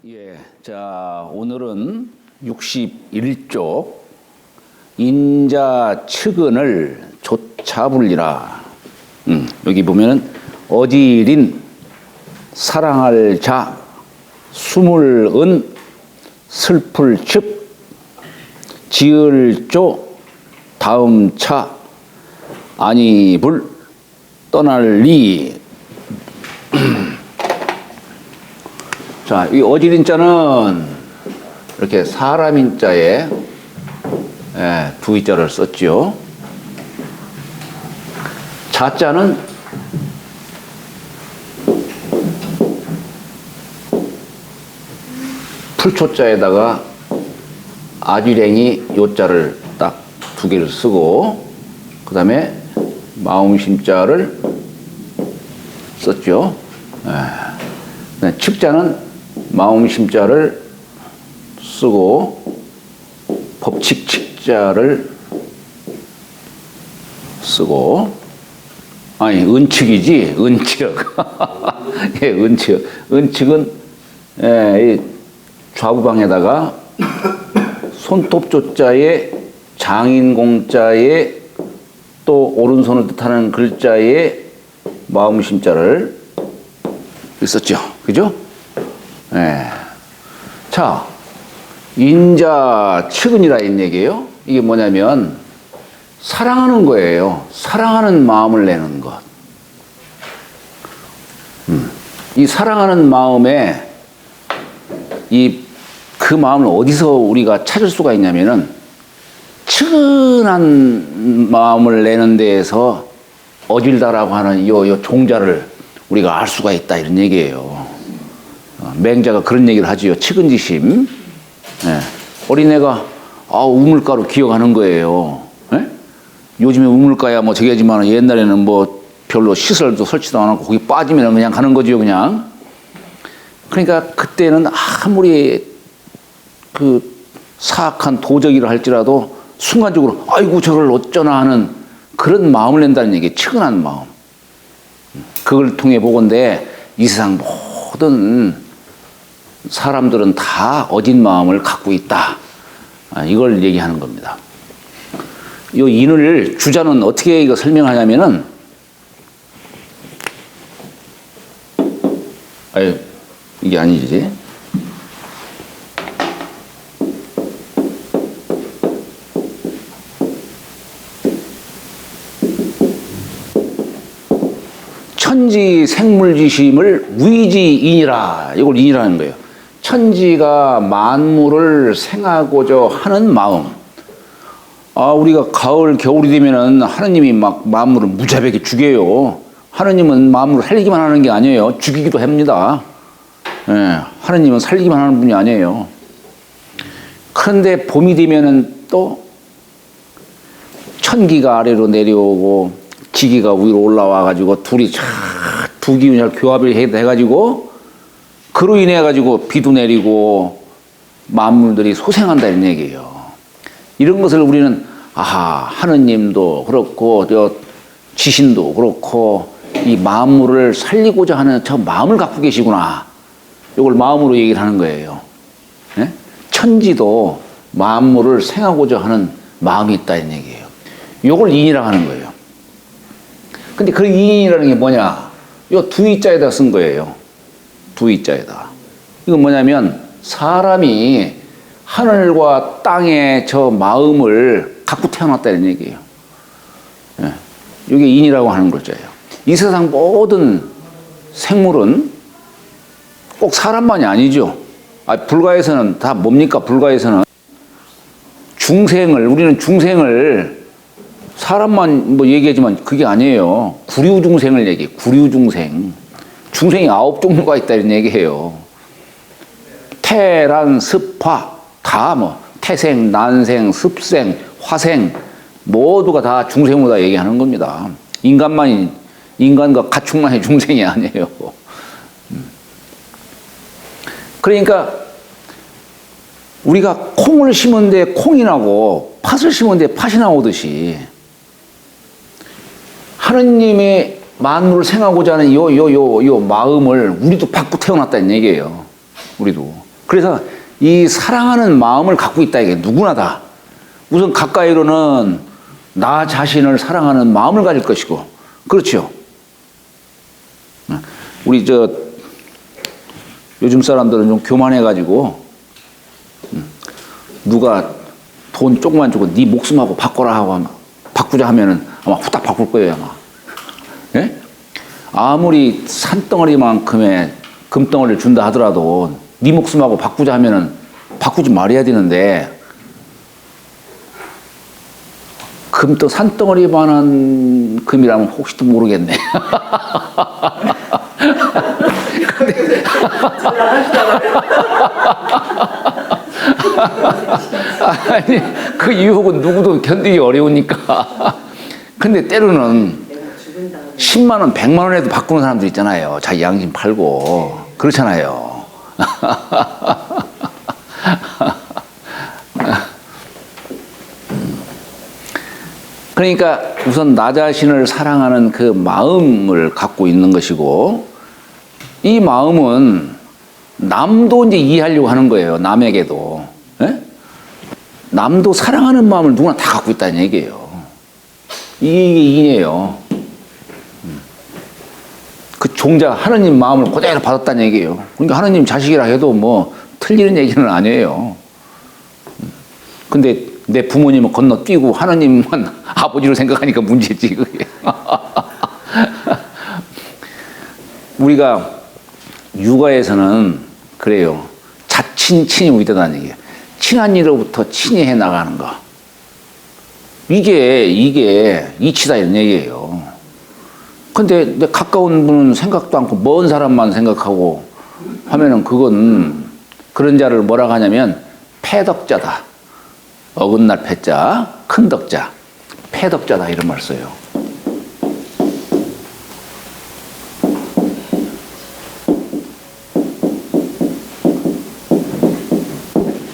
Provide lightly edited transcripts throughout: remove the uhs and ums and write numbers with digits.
예, 자, 오늘은 61쪽 인자 측은을 조차 불리라. 여기 보면은 어지린 사랑할 자 숨을 은 슬플 즉 지을 조 다음 차 아니 불 떠날 리. 자, 이 어지린 자는 이렇게 사람인 자에 두 이자를 썼죠. 자자는 풀초자에다가 아지랭이 요자를 딱 두 개를 쓰고 그 다음에 마음심자를 썼죠. 측자는 마음심자를 쓰고 법칙측자를 쓰고 아니 은측이지 은측. 예, 은측. 은측은 이 좌부방에다가 손톱조자에 장인공자에 또 오른손을 뜻하는 글자에 마음심자를 있었죠. 그죠? 예. 자, 인자 측은이라 는 얘기예요. 이게 뭐냐면 사랑하는 거예요. 사랑하는 마음을 내는 것. 이 사랑하는 마음에 그 마음을 어디서 우리가 찾을 수가 있냐면은 측은한 마음을 내는 데에서 어질다라고 하는 요 종자를 우리가 알 수가 있다 이런 얘기예요. 맹자가 그런 얘기를 하지요. 측은지심. 예. 어린애가 우물가로 기어가는 거예요. 예? 요즘에 우물가야 뭐 저기 하지만 옛날에는 뭐 별로 시설도 설치도 안 하고 거기 빠지면 그냥 가는 거죠, 그냥. 그러니까 그때는 아무리 그 사악한 도적이라 할지라도 순간적으로 아이고 저걸 어쩌나 하는 그런 마음을 낸다는 얘기, 측은한 마음. 그걸 통해 보건대 이 세상 모든 사람들은 다 어진 마음을 갖고 있다. 이걸 얘기하는 겁니다. 요 인을 주자는 어떻게 이거 설명하냐면은 이게 아니지. 천지 생물지심을 위지인이라. 이걸 인이라는 거예요. 천지가 만물을 생하고자 하는 마음. 우리가 가을, 겨울이 되면은 하느님이 막 만물을 무자비하게 죽여요. 하느님은 만물을 살리기만 하는 게 아니에요. 죽이기도 합니다. 예, 하느님은 살리기만 하는 분이 아니에요. 그런데 봄이 되면은 또 천기가 아래로 내려오고 지기가 위로 올라와가지고 둘이 두 기운이 교합을 해가지고 그로 인해 가지고 비도 내리고 만물들이 소생한다 이런 얘기예요. 이런 것을 우리는 하느님도 그렇고 지신도 그렇고 이 만물을 살리고자 하는 저 마음을 갖고 계시구나. 이걸 마음으로 얘기를 하는 거예요. 네? 천지도 만물을 생하고자 하는 마음이 있다 이런 얘기예요. 이걸 인이라고 하는 거예요. 근데 그 인이라는 게 뭐냐? 요 두 이자에다 쓴 거예요. 두 이자에다. 이건 뭐냐면 사람이 하늘과 땅의 저 마음을 갖고 태어났다는 얘기예요. 예. 이게 인이라고 하는 글자예요. 이 세상 모든 생물은 꼭 사람만이 아니죠. 불가에서는 다 뭡니까? 불가에서는 우리는 중생을 사람만 뭐 얘기하지만 그게 아니에요. 구류중생을 얘기해. 구류중생. 중생이 9종류가 있다 이런 얘기해요. 태란, 습화 다 뭐 태생, 난생, 습생, 화생 모두가 다 중생으로 얘기하는 겁니다. 인간과 가축만의 중생이 아니에요. 그러니까 우리가 콩을 심은데 콩이 나고 팥을 심은데 팥이 나오듯이 하느님의 만물을 생하고자 하는 요 마음을 우리도 받고 태어났다는 얘기예요. 우리도. 그래서 이 사랑하는 마음을 갖고 있다 이게 누구나 다. 우선 가까이로는 나 자신을 사랑하는 마음을 가질 것이고, 그렇죠. 우리 요즘 사람들은 좀 교만해가지고 누가 돈 조금만 주고 네 목숨하고 바꿔라 하고 바꾸자 하면은 아마 후딱 바꿀 거예요 아마. 예? 아무리 산덩어리만큼의 금덩어리를 준다 하더라도 네 목숨하고 바꾸자 하면은 바꾸지 말아야 되는데, 산덩어리만한 금이라면 혹시 또 모르겠네. 근데 아니, 그 유혹은 누구도 견디기 어려우니까. 근데 때로는 10만 원, 100만 원에도 바꾸는 사람들 있잖아요. 자기 양심 팔고. 그렇잖아요. 그러니까 우선 나 자신을 사랑하는 그 마음을 갖고 있는 것이고, 이 마음은 남도 이제 이해하려고 하는 거예요. 남에게도. 예? 남도 사랑하는 마음을 누구나 다 갖고 있다는 얘기예요. 이게 인이에요. 그 종자 하느님 마음을 그대로 받았다는 얘기예요. 그러니까 하느님 자식이라 해도 뭐 틀리는 얘기는 아니에요. 근데 내 부모님은 건너뛰고 하느님만 아버지로 생각하니까 문제지 그게. 우리가 육아에서는 그래요. 자친, 친이 우리다는 얘기예요. 친한 이로부터 친히 해 나가는 거. 이게 이치다 이런 얘기예요. 근데 내 가까운 분은 생각도 않고 먼 사람만 생각하고 하면은 그건 그런 자를 뭐라고 하냐면 패덕자다. 어긋날 패자, 큰 덕자, 패덕자다 이런 말 써요.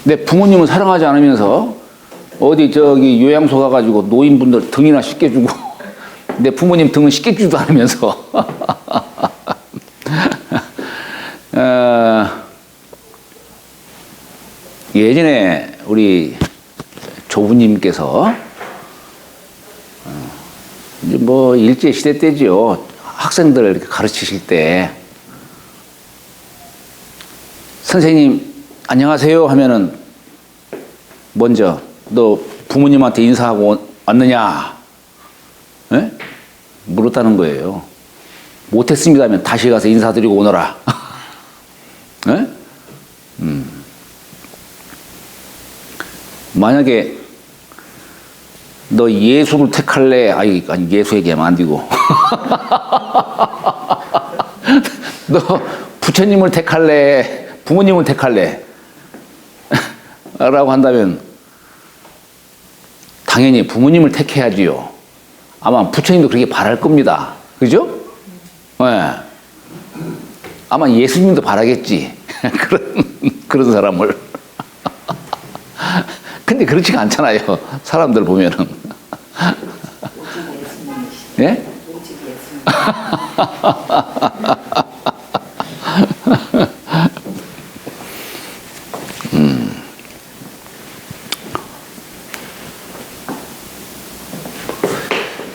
내 부모님을 사랑하지 않으면서 어디 요양소 가가지고 노인분들 등이나 씻겨주고 내 부모님 등은 씻겨주지도 않으면서 예전에 우리 조부님께서 이제 뭐 일제 시대 때지요. 학생들 이렇게 가르치실 때 선생님 안녕하세요 하면은 먼저 너 부모님한테 인사하고 왔느냐? 예? 물었다는 거예요. 못했습니다 하면 다시 가서 인사드리고 오너라. 예? 만약에 너 예수를 택할래? 아니 예수 얘기하면 안 되고. 너 부처님을 택할래? 부모님을 택할래? 라고 한다면 당연히 부모님을 택해야지요. 아마 부처님도 그렇게 바랄 겁니다. 그죠? 네. 아마 예수님도 바라겠지. 그런 사람을. 근데 그렇지가 않잖아요. 사람들 보면은. 예?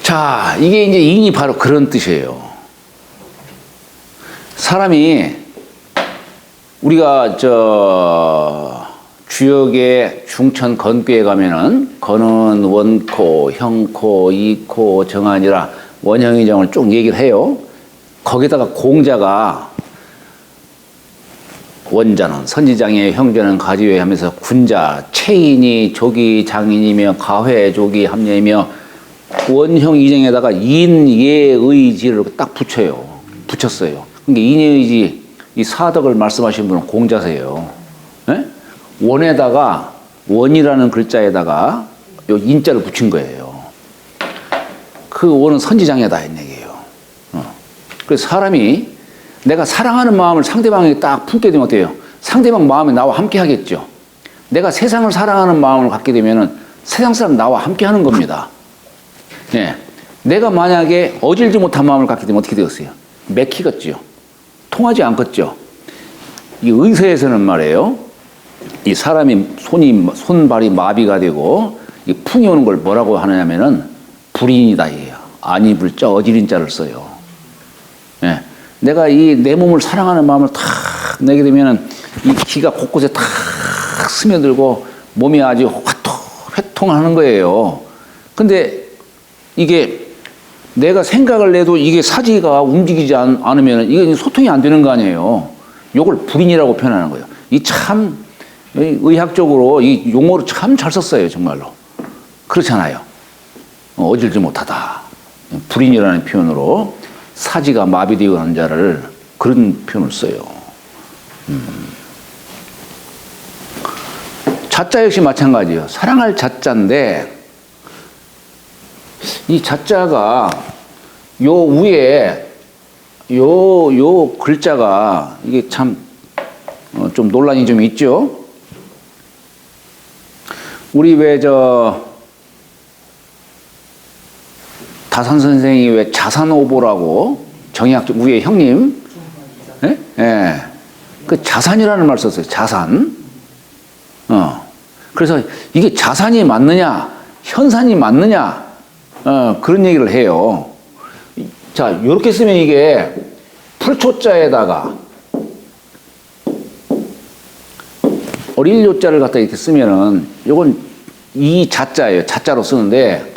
자, 이게 이제 인이 바로 그런 뜻이에요. 사람이 우리가 주역의 중천 건교에 가면은 건은 원코, 형코, 이코, 정한이라 원형의정을 쭉 얘기를 해요. 거기다가 공자가 원자는 선지장에 형제는 가지외 하면서 군자, 체인이 조기 장인이며 가회 조기 합례이며 원형 이정에다가 인예의지를 딱 붙였어요. 그러니까 인예의지 이 사덕을 말씀하신 분은 공자세요. 네? 원에다가 원이라는 글자에다가 요 인자를 붙인 거예요. 그 원은 선지장애다 이 얘기예요. 그래서 사람이 내가 사랑하는 마음을 상대방에게 딱 품게 되면 어때요? 상대방 마음이 나와 함께 하겠죠. 내가 세상을 사랑하는 마음을 갖게 되면은 세상 사람 나와 함께 하는 겁니다. 예. 내가 만약에 어질지 못한 마음을 갖게 되면 어떻게 되었어요? 맥히겠죠. 통하지 않겠죠. 이 의사에서는 말이에요. 이 사람이 손발이 마비가 되고 이 풍이 오는 걸 뭐라고 하느냐면은 불인이다 이에요. 안이불자 어지린자를 써요. 예. 내가 이 내 몸을 사랑하는 마음을 탁 내게 되면은 이 기가 곳곳에 탁 스며들고 몸이 아주 회통하는 거예요. 근데 이게 내가 생각을 내도 이게 사지가 움직이지 않으면 이게 소통이 안 되는 거 아니에요. 요걸 불인이라고 표현하는 거예요. 이 참 의학적으로 이 용어를 참 잘 썼어요, 정말로. 그렇잖아요. 어질지 못하다. 불인이라는 표현으로 사지가 마비되어 간 자를 그런 표현을 써요. 자자 역시 마찬가지예요. 사랑할 자자인데 이 자자가 요 위에 요 글자가 이게 참 좀 논란이 좀 있죠. 우리 왜 다산 선생이 왜 자산오보라고 정의학적 위에 형님, 예? 예. 그 자산이라는 말 썼어요. 자산. 그래서 이게 자산이 맞느냐, 현산이 맞느냐, 그런 얘기를 해요. 자, 이렇게 쓰면 이게 풀초자에다가 어릴 요자를 갖다 이렇게 쓰면은 요건 이 자자예요. 자자로 쓰는데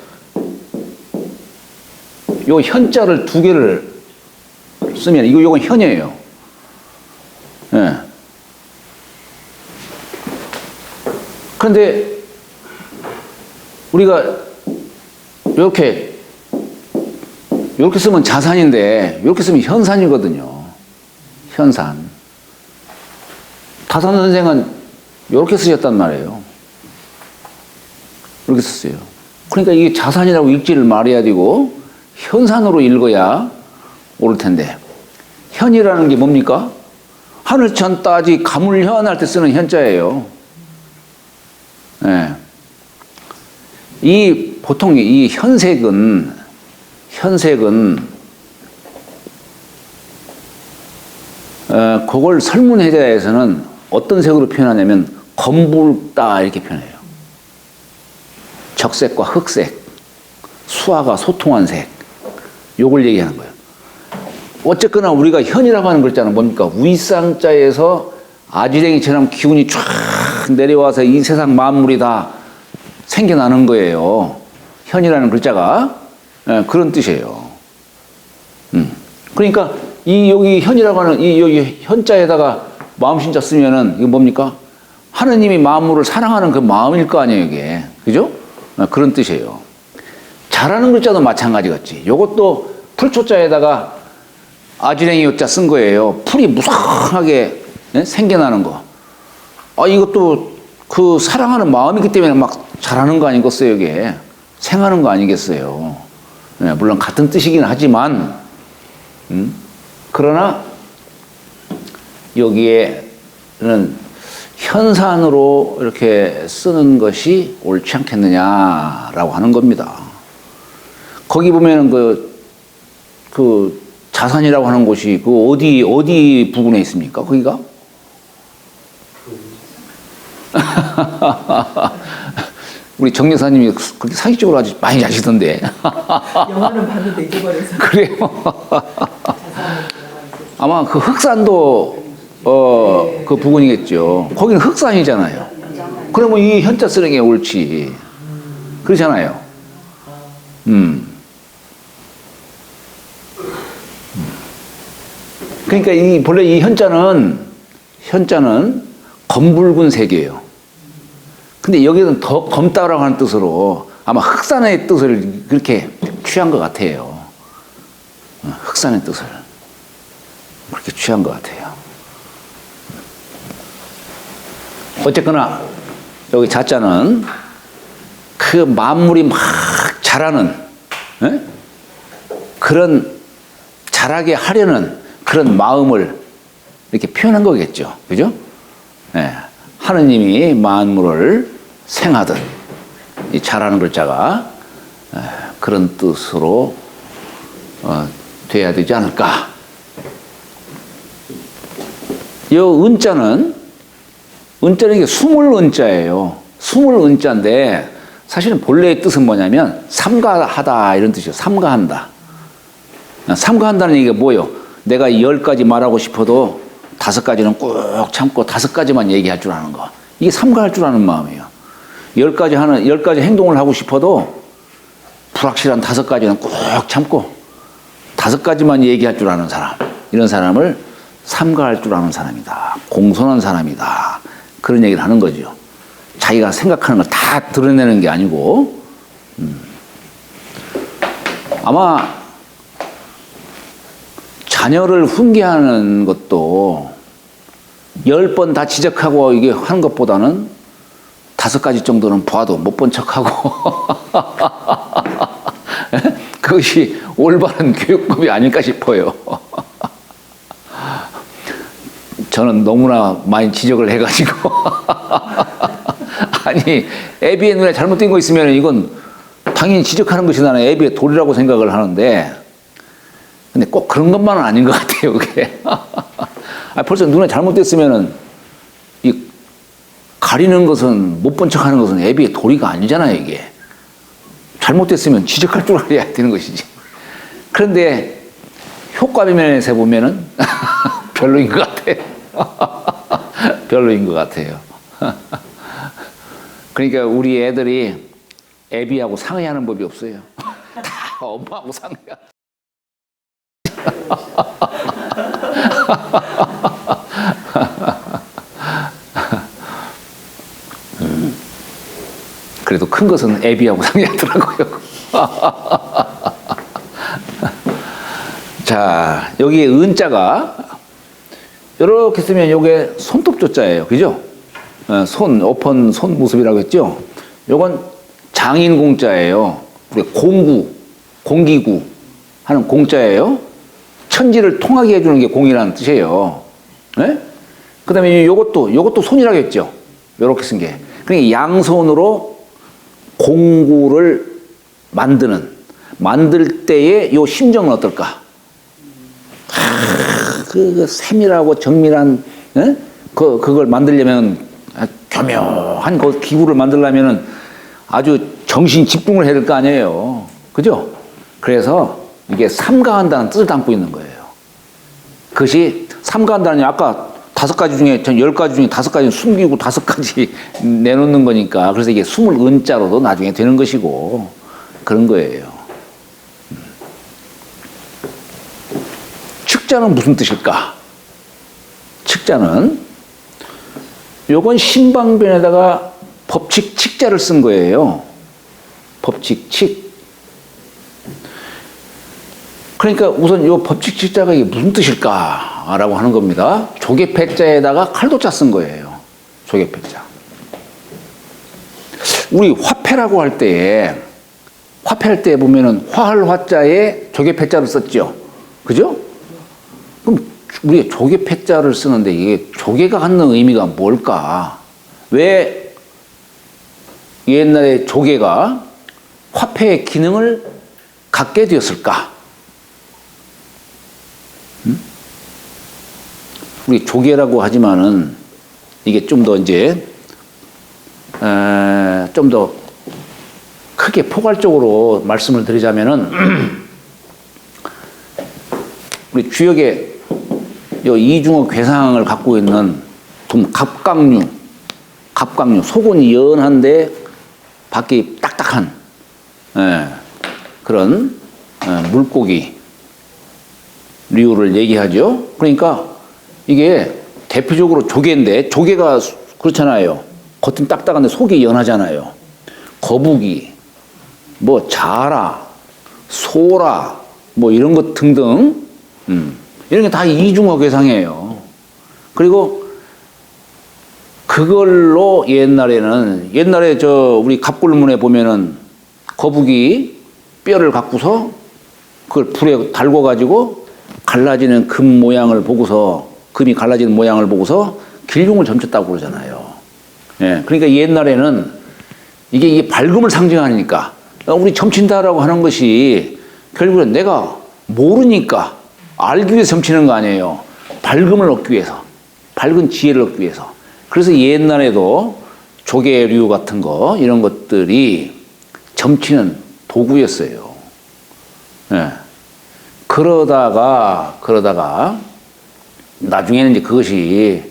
요 현자를 두 개를 쓰면 요건 현이에요. 예. 그런데 우리가 이렇게 쓰면 자산인데 이렇게 쓰면 현산이거든요. 현산. 다산 선생은 이렇게 쓰셨단 말이에요. 이렇게 썼어요. 그러니까 이게 자산이라고 읽지를 말해야 되고 현산으로 읽어야 옳을 텐데 현이라는 게 뭡니까? 하늘천 따지 가물현 할 때 쓰는 현자예요. 예. 보통 이 현색은 그걸 설문해자에서는 어떤 색으로 표현하냐면 검붉다 이렇게 표현해요. 적색과 흑색, 수화가 소통한 색, 요걸 얘기하는 거예요. 어쨌거나 우리가 현이라고 하는 글자는 뭡니까? 위쌍자에서 아지랭이처럼 기운이 쫙 내려와서 이 세상 만물이 다 생겨나는 거예요. 현이라는 글자가 그런 뜻이에요. 그러니까 여기 현이라고 하는 여기 현자에다가 마음신자 쓰면은 이거 뭡니까? 하느님이 만물을 사랑하는 그 마음일 거 아니에요, 이게. 그죠? 그런 뜻이에요. 잘하는 글자도 마찬가지겠지. 요것도 풀초자에다가 아지랭이 요자 쓴 거예요. 풀이 무성하게 생겨나는 거. 이것도 그 사랑하는 마음이기 때문에 막 잘하는 거 아니겠어요, 이게. 생하는 거 아니겠어요. 물론 같은 뜻이긴 하지만, 그러나 여기에는 현산으로 이렇게 쓰는 것이 옳지 않겠느냐라고 하는 겁니다. 거기 보면은 그 자산이라고 하는 곳이 그 어디 부근에 있습니까? 거기가? 우리 정 여사님이 그렇게 상식적으로 아주 많이 아시던데. 영화는 봤는데 잊어버려서. 그래요. 아마 그 흑산도 그 부근이겠죠. 거기는 흑산이잖아요. 그러면 이 현자 쓰는 게 옳지. 그렇잖아요. 그러니까 본래 이 현자는 검붉은 색이에요. 근데 여기는 더 검다라고 하는 뜻으로 아마 흑산의 뜻을 그렇게 취한 것 같아요. 흑산의 뜻을 그렇게 취한 것 같아요. 어쨌거나 여기 자자는 그 만물이 막 자라는 그런 자라게 하려는 그런 마음을 이렇게 표현한 거겠죠. 그죠? 하느님이 만물을 생하듯 이 자라는 글자가 그런 뜻으로 돼야 되지 않을까. 이 은자는 은자는 이게 숨을 은자예요. 숨을 은자인데 사실은 본래의 뜻은 뭐냐면 삼가하다 이런 뜻이에요. 삼가한다. 삼가한다는 얘기가 뭐예요? 내가 10가지 말하고 싶어도 5가지는 꾹 참고 5가지만 얘기할 줄 아는 거. 이게 삼가할 줄 아는 마음이에요. 10가지 행동을 하고 싶어도 불확실한 5가지는 꾹 참고 5가지만 얘기할 줄 아는 사람. 이런 사람을 삼가할 줄 아는 사람이다. 공손한 사람이다. 그런 얘기를 하는 거죠. 자기가 생각하는 걸 다 드러내는 게 아니고, 아마 자녀를 훈계하는 것도 10번 다 지적하고 이게 하는 것보다는 5가지 정도는 봐도 못 본 척하고 그것이 올바른 교육법이 아닐까 싶어요. 저는 너무나 많이 지적을 해가지고 아니 애비의 눈에 잘못된 거 있으면 이건 당연히 지적하는 것이 나는 애비의 도리라고 생각을 하는데 근데 꼭 그런 것만은 아닌 것 같아요. 그게 벌써 눈에 잘못됐으면은 이 가리는 것은 못 본 척하는 것은 애비의 도리가 아니잖아요. 이게 잘못됐으면 지적할 줄 알아야 되는 것이지. 그런데 효과비 면에서 보면은 별로인 것 같아요. 별로인 것 같아요. 그러니까 우리 애들이 애비하고 상의하는 법이 없어요. 다 엄마하고 상의하. 그래도 큰 것은 애비하고 상의하더라고요. 자, 여기에 은자가 이렇게 쓰면 이게 손톱조자예요. 그죠? 오픈 손 모습이라고 했죠? 요건 장인공자예요. 우리 공기구 하는 공자예요. 천지를 통하게 해주는 게 공이라는 뜻이에요. 네? 그 다음에 요것도 손이라고 했죠? 요렇게 쓴 게. 그러니까 양손으로 공구를 만들 때의 요 심정은 어떨까? 그 세밀하고 정밀한, 네? 그걸 만들려면 교묘한 그 기구를 만들려면은 아주 정신 집중을 해야 될 거 아니에요. 그죠? 그래서 이게 삼가한다는 뜻을 담고 있는 거예요. 그것이 삼가한다는 아까 5가지 중에, 전 10가지 중에 5가지는 숨기고 5가지 내놓는 거니까. 그래서 이게 숨을 은자로도 나중에 되는 것이고, 그런 거예요. 측자는 무슨 뜻일까? 측자는, 요건 신방변에다가 법칙 칙자를 쓴 거예요. 법칙 칙. 그러니까 우선 요 법칙 칙자가 이게 무슨 뜻일까라고 하는 겁니다. 조개패자에다가 칼도자 쓴 거예요. 조개패자. 우리 화폐라고 할 때에 화폐할 때 보면은 화할 화자에 조개패자를 썼죠. 그죠? 그럼 우리가 조개패자를 쓰는데 이게 조개가 갖는 의미가 뭘까? 왜 옛날에 조개가 화폐의 기능을 갖게 되었을까? 우리 조개라고 하지만은 이게 좀 더 이제 좀 더 크게 포괄적으로 말씀을 드리자면은 우리 주역에 요 이중어 괴상을 갖고 있는 갑각류 속은 연한데 밖이 딱딱한 그런 물고기 류를 얘기하죠. 그러니까 이게 대표적으로 조개인데 조개가 그렇잖아요. 겉은 딱딱한데 속이 연하잖아요. 거북이, 뭐 자라, 소라, 뭐 이런 것 등등 이런 게 다 이중어 괴상이에요. 그리고 그걸로 옛날에 우리 갑굴문에 보면은 거북이 뼈를 갖고서 그걸 불에 달궈 가지고 갈라지는 금이 갈라지는 모양을 보고서 길흉을 점쳤다고 그러잖아요. 예, 그러니까 옛날에는 이게 밝음을 상징하니까 우리 점친다라고 하는 것이 결국은 내가 모르니까 알기 위해서 점치는 거 아니에요. 밝음을 얻기 위해서, 밝은 지혜를 얻기 위해서. 그래서 옛날에도 조개류 같은 거 이런 것들이 점치는 도구였어요. 예. 그러다가 나중에는 이제 그것이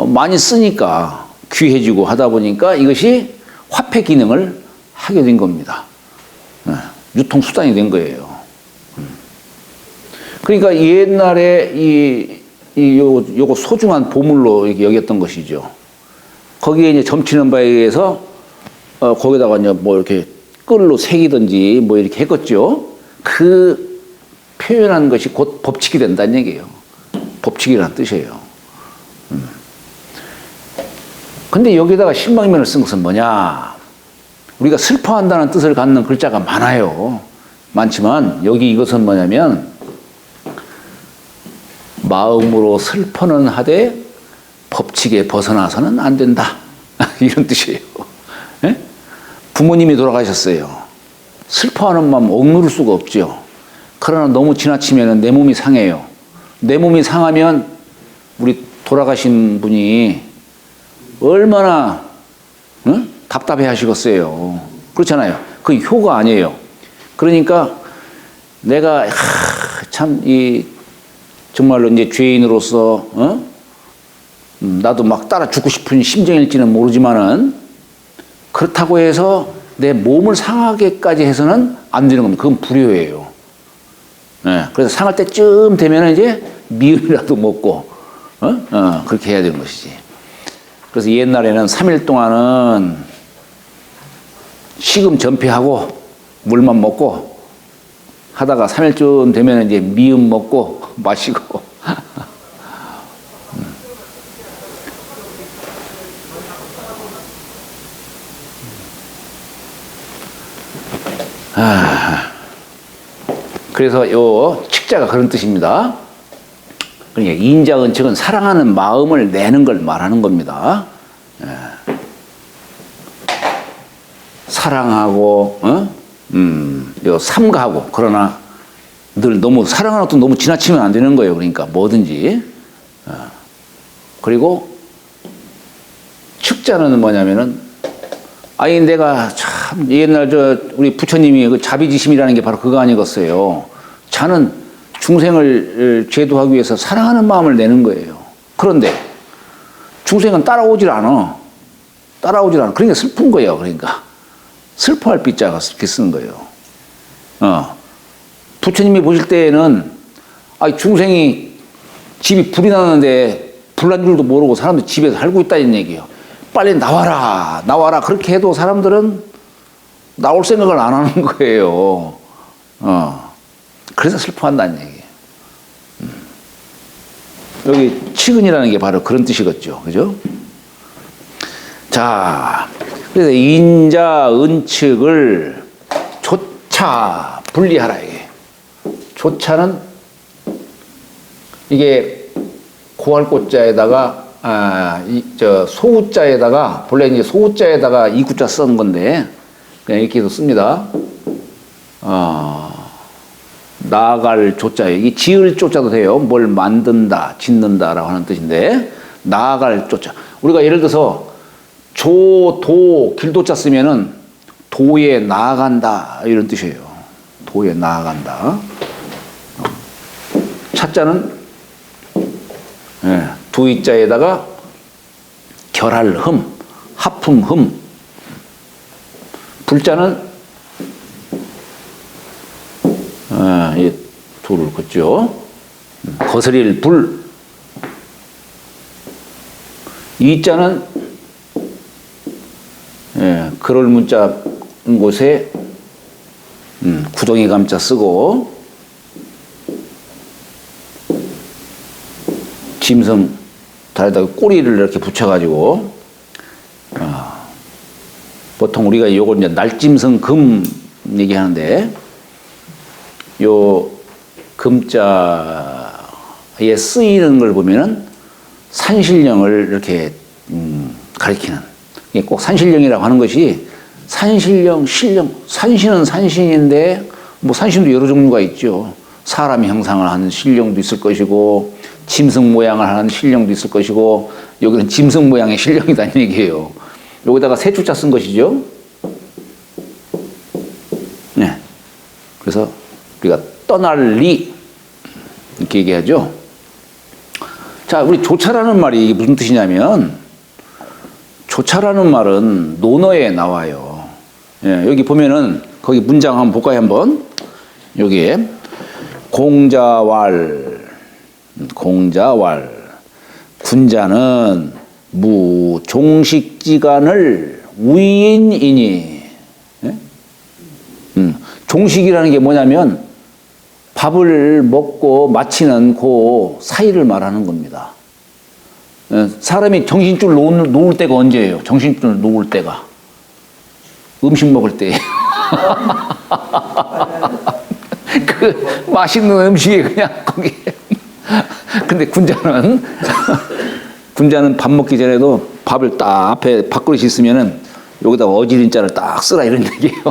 많이 쓰니까 귀해지고 하다 보니까 이것이 화폐 기능을 하게 된 겁니다. 예. 유통 수단이 된 거예요. 그러니까 옛날에 요거 소중한 보물로 이렇게 여겼던 것이죠. 거기에 이제 점치는 바에 의해서 거기다가 이제 뭐 이렇게 끌로 새기든지 뭐 이렇게 했겠죠. 그 표현한 것이 곧 법칙이 된다는 얘기예요. 법칙이라는 뜻이에요. 근데 여기다가 신방면을 쓴 것은 뭐냐? 우리가 슬퍼한다는 뜻을 갖는 글자가 많아요. 많지만 여기 이것은 뭐냐면 마음으로 슬퍼는 하되 법칙에 벗어나서는 안 된다. 이런 뜻이에요. 예? 부모님이 돌아가셨어요. 슬퍼하는 마음 억누를 수가 없죠. 그러나 너무 지나치면 내 몸이 상해요. 내 몸이 상하면 우리 돌아가신 분이 얼마나 답답해 하시겠어요. 그렇잖아요. 그 효가 아니에요. 그러니까 내가 참 정말로 이제 죄인으로서 나도 막 따라 죽고 싶은 심정일지는 모르지만은 그렇다고 해서 내 몸을 상하게까지 해서는 안 되는 겁니다. 그건 불효예요. 네, 그래서 상할 때쯤 되면 이제 미음이라도 먹고 그렇게 해야 되는 것이지. 그래서 옛날에는 3일 동안은 식음 전폐하고 물만 먹고 하다가 3일쯤 되면 이제 미음 먹고 마시고 그래서 요 칙자가 그런 뜻입니다. 그러니까 인자은칙은 사랑하는 마음을 내는 걸 말하는 겁니다. 사랑하고 삼가하고 그러나 늘 너무 사랑하는 것도 너무 지나치면 안 되는 거예요. 그러니까 뭐든지. 그리고 축자는 뭐냐면은 내가 참 옛날 우리 부처님이 그 자비지심이라는 게 바로 그거 아니겠어요. 자는 중생을 제도하기 위해서 사랑하는 마음을 내는 거예요. 그런데 중생은 따라오질 않아. 그러니까 슬픈 거예요. 그러니까 슬퍼할 빗자가 이렇게 쓰는 거예요. 부처님이 보실 때에는 중생이 집이 불이 나는데 불난 줄도 모르고 사람들 집에서 살고 있다는 얘기예요. 빨리 나와라 그렇게 해도 사람들은 나올 생각을 안 하는 거예요. 그래서 슬퍼한다는 얘기예요. 여기 치근이라는 게 바로 그런 뜻이겠죠. 그죠? 자, 그래서 인자, 은측을 조차 분리하라 이게. 조차는 이게 고할꽃자에다가 소우자에다가 본래 이제 소우자에다가 이구자 쓴 건데 그냥 이렇게도 씁니다. 나아갈 조자에 이 지을 조자도 돼요. 뭘 만든다, 짓는다라고 하는 뜻인데 나아갈 조자. 우리가 예를 들어서 조, 도, 길도자 쓰면은 도에 나아간다 이런 뜻이에요. 도에 나아간다. 차자는 두이자에다가 결할 흠, 하품 흠. 불자는 이 둘을 긋죠. 거스릴 불. 이자는 그럴 문자 곳에 구덩이 감자 쓰고 짐승 다리에다가 꼬리를 이렇게 붙여가지고 보통 우리가 요걸 이제 날짐승 금 얘기하는데 요 금자에 쓰이는 걸 보면은 산신령을 이렇게 가리키는 이게 꼭 산신령이라고 하는 것이 산신령, 신령, 산신은 산신인데 뭐 산신도 여러 종류가 있죠. 사람이 형상을 하는 신령도 있을 것이고 짐승 모양을 하는 신령도 있을 것이고 여기는 짐승 모양의 신령이라는 얘기예요. 여기다가 세 주자 쓴 것이죠. 네. 그래서 우리가 떠날리 이렇게 얘기하죠. 자, 우리 조차라는 말이 무슨 뜻이냐면 조차라는 말은 논어에 나와요. 예, 여기 보면은 거기 문장 한번 볼까요? 한번 여기에 공자왈 군자는 무종식지간을 위인이니. 예? 종식이라는 게 뭐냐면 밥을 먹고 마치는 그 사이를 말하는 겁니다. 예, 사람이 정신줄 놓을 때가 언제예요? 정신줄 놓을 때가 음식 먹을 때예요. 그 맛있는 음식이 그냥 거기. 근데 군자는 밥 먹기 전에도 밥을 딱 앞에 밥그릇이 있으면은 여기다가 어지린자를 딱 쓰라 이런 얘기예요.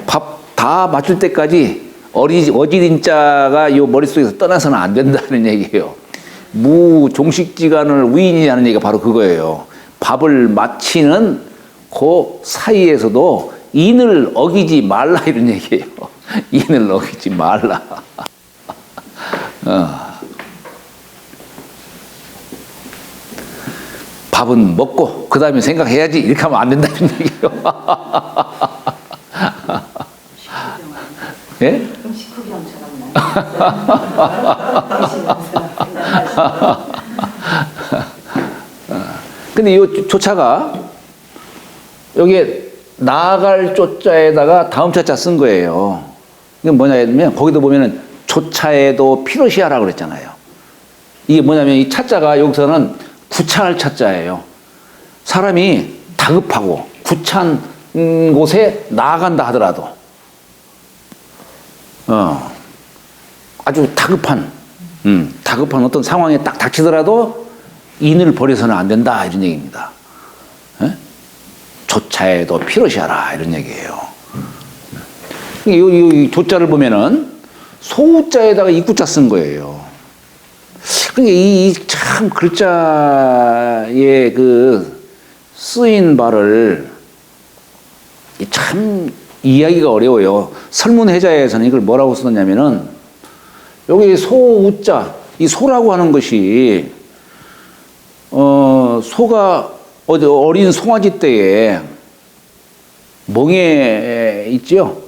밥 다 맞출 때까지 어지린자가 요 머릿속에서 떠나서는 안 된다는 얘기예요. 무종식지간을 위인이라는 얘기가 바로 그거예요. 밥을 마치는 그 사이에서도 인을 어기지 말라 이런 얘기예요. 인을 어기지 말라. 밥은 먹고 그 다음에 생각해야지 이렇게 하면 안 된다는 얘기예요. 예? 식후경처럼 근데 이 조차가 여기에 나아갈 조자에다가 다음 차자 쓴 거예요. 이게 뭐냐면 거기도 보면은 조차에도 피로시하라고 그랬잖아요. 이게 뭐냐면 이 차자가 여기서는 구차할 차자예요. 사람이 다급하고 구차한 곳에 나아간다 하더라도 아주 다급한 어떤 상황에 딱 닥치더라도 인을 버려서는 안 된다 이런 얘기입니다. 예? 조차에도 피로시하라 이런 얘기예요. 이 조자를 보면은 소자에다가 이구자 쓴 거예요. 그러니까 이 참 글자의 그 쓰인 바를 참 이해하기가 어려워요. 설문해자에서는 이걸 뭐라고 썼냐면은 여기 소우자, 이 소라고 하는 것이 소가 어린 송아지 때에 멍에 있죠.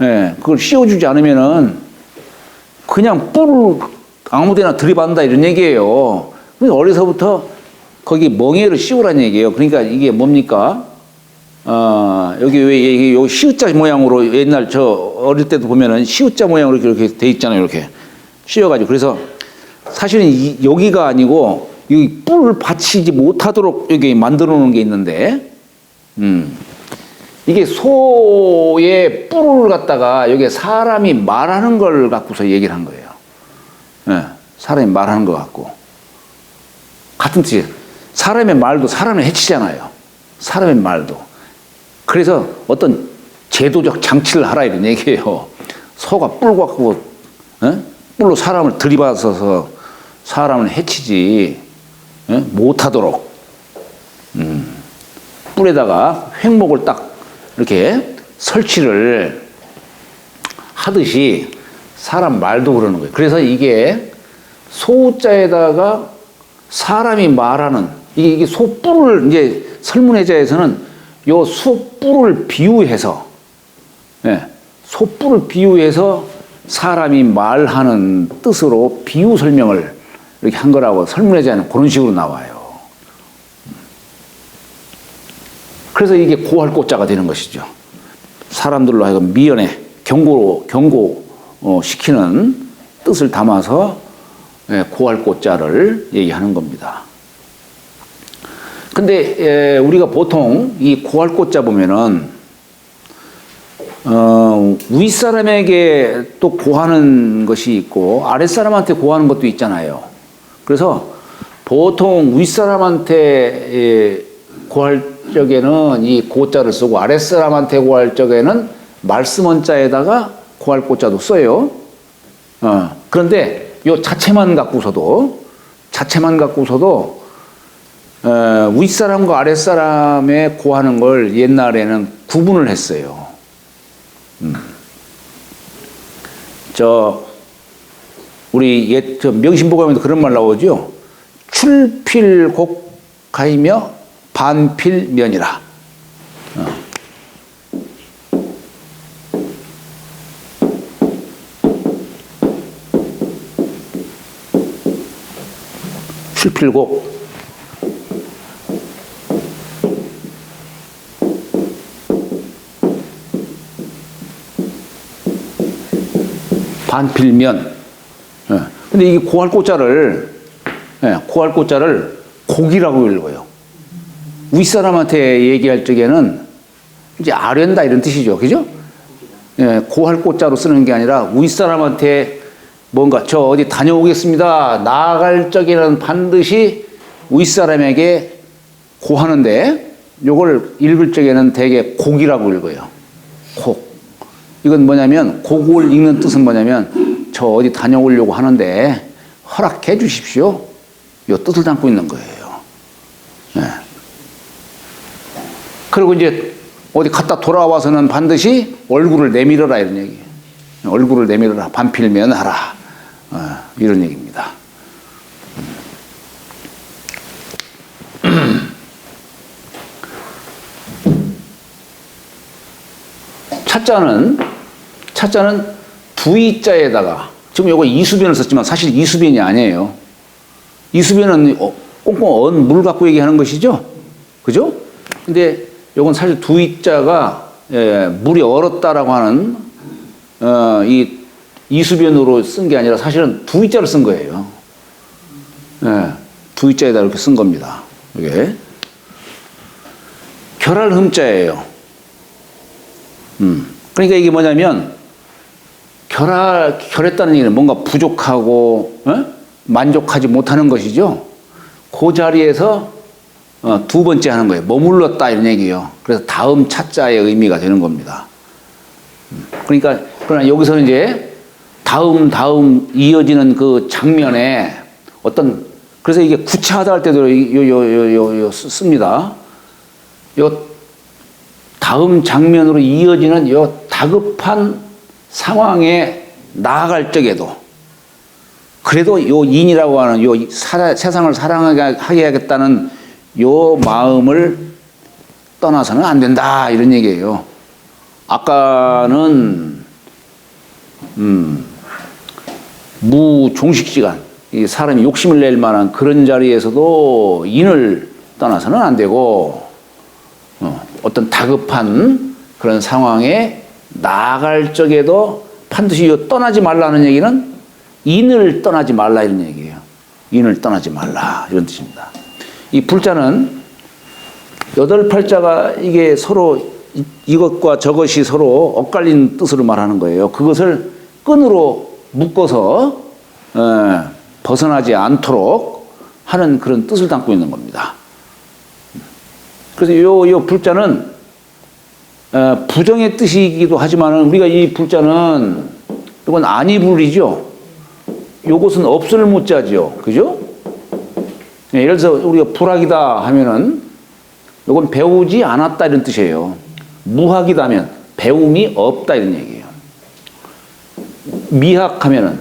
예, 그걸 씌워주지 않으면은 그냥 뿔을 아무데나 들이받는다 이런 얘기예요. 그러니까 어려서부터 거기 멍에를 씌우라는 얘기예요. 그러니까 이게 뭡니까? 여기 왜 요 시우자 모양으로 옛날 저 어릴 때도 보면은 시우자 모양으로 이렇게 돼 있잖아요. 이렇게 씌워가지고. 그래서 사실은 여기가 아니고 이 뿔을 받치지 못하도록 여기 만들어 놓은 게 있는데, 이게 소의 뿔을 갖다가 여기 사람이 말하는 걸 갖고서 얘기를 한 거예요. 예, 사람이 말하는 것 같고. 같은 뜻이에요. 사람의 말도 사람을 해치잖아요. 사람의 말도. 그래서 어떤 제도적 장치를 하라 이런 얘기예요. 소가 뿔 갖고, 뿔로 사람을 들이받아서 사람을 해치지 못하도록 뿔에다가 횡목을 딱 이렇게 설치를 하듯이 사람 말도 그러는 거예요. 그래서 이게 소자에다가 사람이 말하는 이게 소뿔을 이제 설문해자에서는 요 소뿔을 비유해서 소뿔을 비유해서 사람이 말하는 뜻으로 비유 설명을 이렇게 한 거라고 설문해자는 그런 식으로 나와요. 그래서 이게 고할고자가 되는 것이죠. 사람들로 하여금 미연에 경고시키는 뜻을 담아서 고할고자를 얘기하는 겁니다. 근데 우리가 보통 이 고할고자 보면은 윗사람에게 또 고하는 것이 있고 아랫사람한테 고하는 것도 있잖아요. 그래서 보통 윗사람한테 고할 적에는 이 고자를 쓰고 아랫사람한테 고할 적에는 말씀원자에다가 고할고자도 써요. 그런데 요 자체만 갖고서도 윗사람과 아랫사람에 고하는 걸 옛날에는 구분을 했어요. 우리 저 명심보감에도 그런 말 나오죠. 출필곡하이며 반필면이라. 출필곡. 반필면. 근데 이 고할 꽃자를 곡이라고 읽어요. 윗사람한테 얘기할 적에는 이제 아련다 이런 뜻이죠. 그죠? 고할 꽃자로 쓰는 게 아니라 윗사람한테 뭔가 저 어디 다녀오겠습니다. 나아갈 적에는 반드시 윗사람에게 고하는데 요걸 읽을 적에는 대개 곡이라고 읽어요. 곡. 이건 뭐냐면 곡을 읽는 뜻은 뭐냐면 저 어디 다녀오려고 하는데 허락해 주십시오. 요 뜻을 담고 있는 거예요. 그리고 이제 어디 갔다 돌아와서는 반드시 얼굴을 내밀어라 이런 얘기예요. 얼굴을 내밀어라. 반필면하라. 이런 얘기입니다. 차자는 두이자에다가 지금 요거 이수변을 썼지만 사실 이수변이 아니에요. 이수변은 꽁꽁 언 물 갖고 얘기하는 것이죠. 그죠? 근데 요건 사실 두이자가 물이 얼었다라고 하는 이 이수변으로 쓴 게 아니라 사실은 두이자를 쓴 거예요. 두이자에다 이렇게 쓴 겁니다. 이게 결할 흠자예요. 그러니까 이게 뭐냐면 결했다는 얘기는 뭔가 부족하고 만족하지 못하는 것이죠. 그 자리에서 두 번째 하는 거예요. 머물렀다 이런 얘기예요. 그래서 다음 차자의 의미가 되는 겁니다. 그러나 여기서는 이제 다음 이어지는 그 장면에 그래서 이게 구차하다 할 때도 씁니다. 요 다음 장면으로 이어지는 요 다급한 상황에 나아갈 적에도 그래도 요 인이라고 하는 요 세상을 사랑하게 하겠다는 요 마음을 떠나서는 안 된다 이런 얘기예요. 아까는 무종식 시간, 이 사람이 욕심을 낼 만한 그런 자리에서도 인을 떠나서는 안 되고 어떤 다급한 그런 상황에 나아갈 적에도 반드시 떠나지 말라는 얘기는 인을 떠나지 말라 이런 얘기예요. 인을 떠나지 말라 이런 뜻입니다. 이 불자는 8팔자가 이게 서로 이것과 저것이 서로 엇갈린 뜻으로 말하는 거예요. 그것을 끈으로 묶어서 벗어나지 않도록 하는 그런 뜻을 담고 있는 겁니다. 그래서 요 불자는 부정의 뜻이기도 하지만 우리가 이 불자는 이건 아니불이죠. 요것은 없을 무자죠. 그죠? 예를 들어서 우리가 불학이다 하면은 요건 배우지 않았다 이런 뜻이에요. 무학이다 하면 배움이 없다 이런 얘기예요. 미학하면은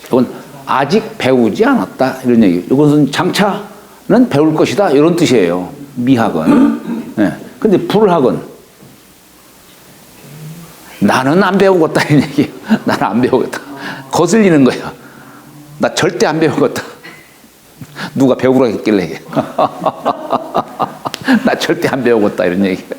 이건 아직 배우지 않았다 이런 얘기예요. 이것은 장차는 배울 것이다 이런 뜻이에요. 미학은. 근데 불학은 나는 안 배우겠다 이런 얘기예요. 나는 안 배우겠다. 거슬리는 거야. 나 절대 안 배우겠다. 누가 배우라 했길래 나 절대 안 배우겠다 이런 얘기예요.